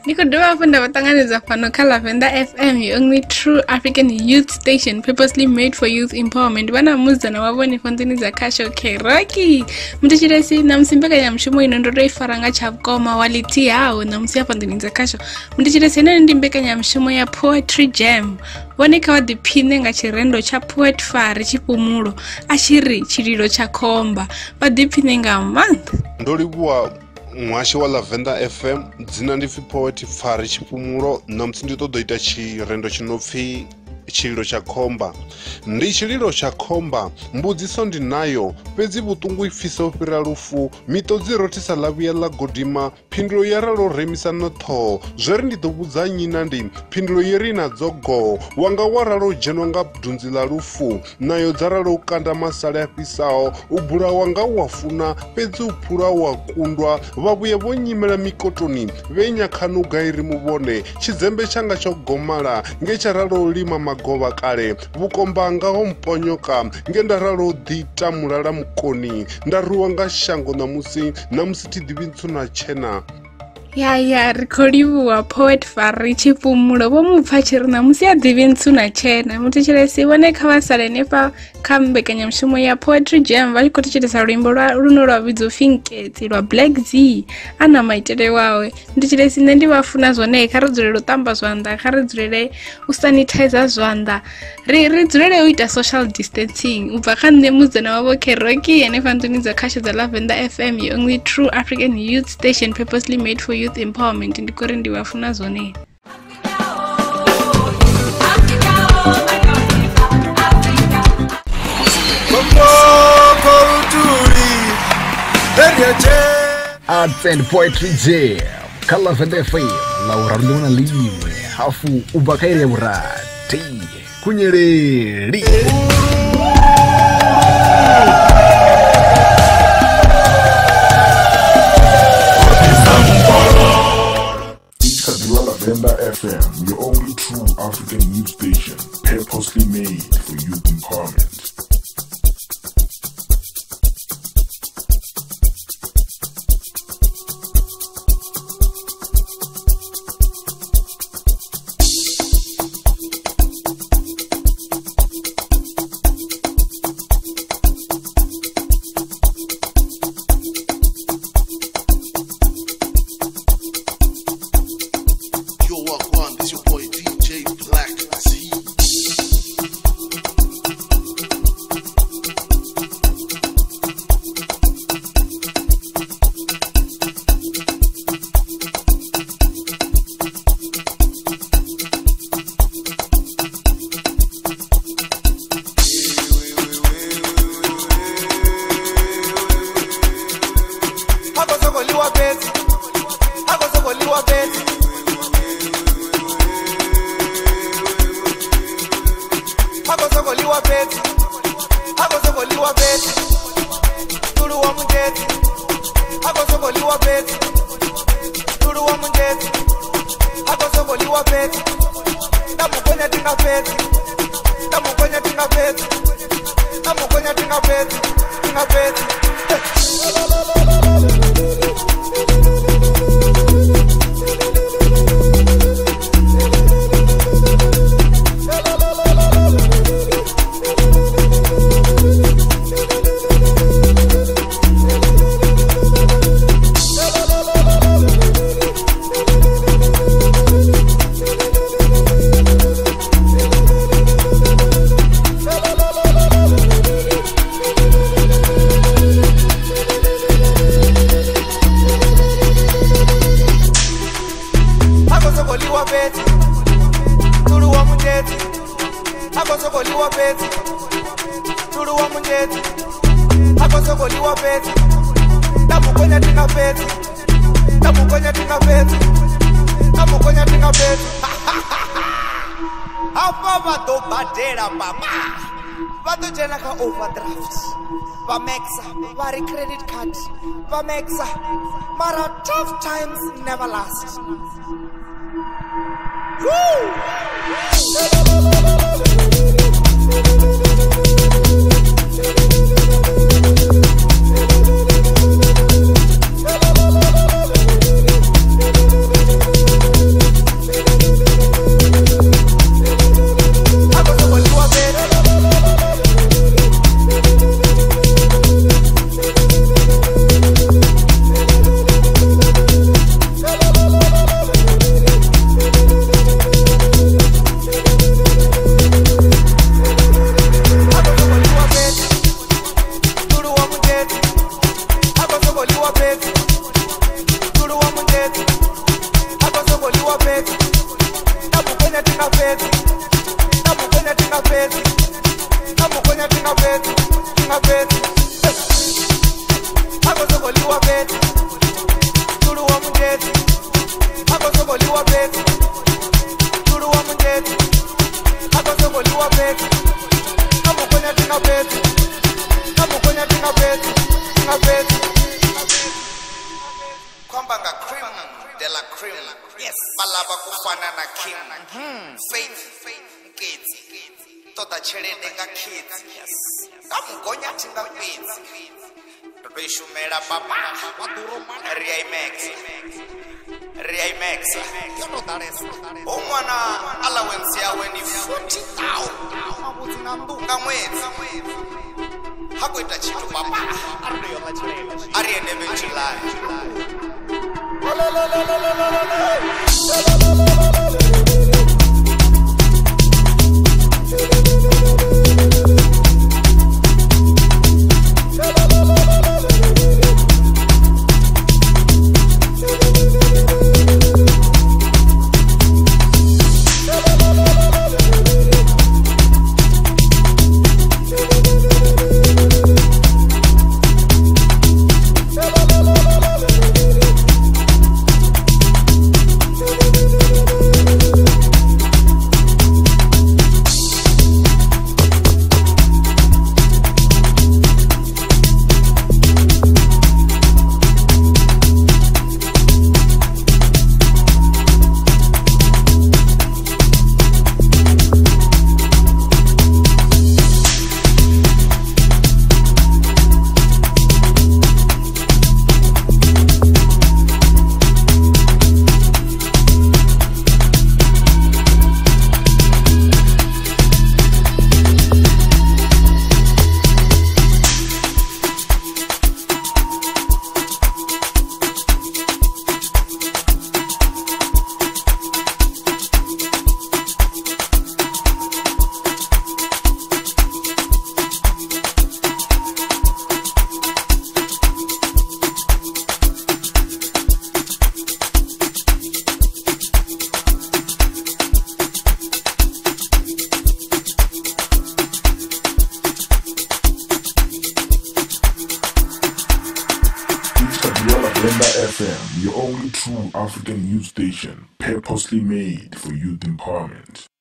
Niko dua punda watanganiza fano Lavender FM, the only true African youth station purposely made for youth empowerment. Wana muza na waboni fontini za kasho Keroki. Mtichiresi na msimbeka ya mshumo inondoro ifaranga chabkoma waliti hao na msia fontini za kasho. Mtichiresi na ndimbeka ya mshumo ya poetry jam. Wani kawa dipine nga chirendo cha poet fari chipumulo. Ashiri chiriro cha komba. Wadipine nga month. Ndolibuwa mwashi wa Lavender FM dzina ndifi poet fari chipumulo na mtsindito doita chirendo chinopfi chililo cha komba. Ndi chililo cha komba mbudziso ndinayo pedzi butungu ifisa upira lufu mitodzi rotisa lavuya la godima phindulo yaralo remisana tho zveri ndidobudza nyina ndi phindulo yeri na dzogo wanga waralo jenwa nga bdunzi la lufu nayo dzaralo ukanda masale afisawo ubula wanga wafuna pedzi uphula wakundwa vavuya vonyimela mikotoni venyakhanuga iri muvone chidzembe changa chogomala ngecharalo lima magova kale vukombanga homponyoka ngendaralo dita mulala mukoni ndaruwa nga shango namusi tidivitsuna chena Ya rikodiwa poet fari chipumulo bomupfachiri namusi adivitsuna chena mutichiresi wone kavasale nepa kambekanya mshumo ya poetry jam valikotichitisa rwimbo runo rwavidzo finketi rwa Black Z ana maitere wawe mutichiresi ndivafuna zvone karidzurere utamba zvanda karidzurere usanitizer zvanda ridzurere uita social distancing ubva kane muzana wavo Keroki nefanzuniza kasho za Lavender FM, the only true African youth station purposely made for youth empowerment. Ndikore ndiwafuna zvone. Arts and Poetry Jam, Lavender FM, Laura Luna Liwe, Hafu Ubakaire Murati, Kunyeri. Lavender FM, your only true African youth station, purposely made for youth empowerment. Credit card, Vamexa, Mara tough times never last. Woo! beti akozokoliwa beti tulu wa mundeti akozokoliwa beti tulu wa mundeti akozokoliwa beti amukonya tinga beti amukonya tinga beti tinga beti kwamba nga cream de la cream yes balaba kufana na king faith kids toda chelende nga kids yes amukonya tinga beti Rishumera papa Rimax umwana allowance yawe ni 40,000 mabuzi na mbunga mwezi hakuita chitu papa ariende July FM, your only true African youth station, purposely made for youth empowerment.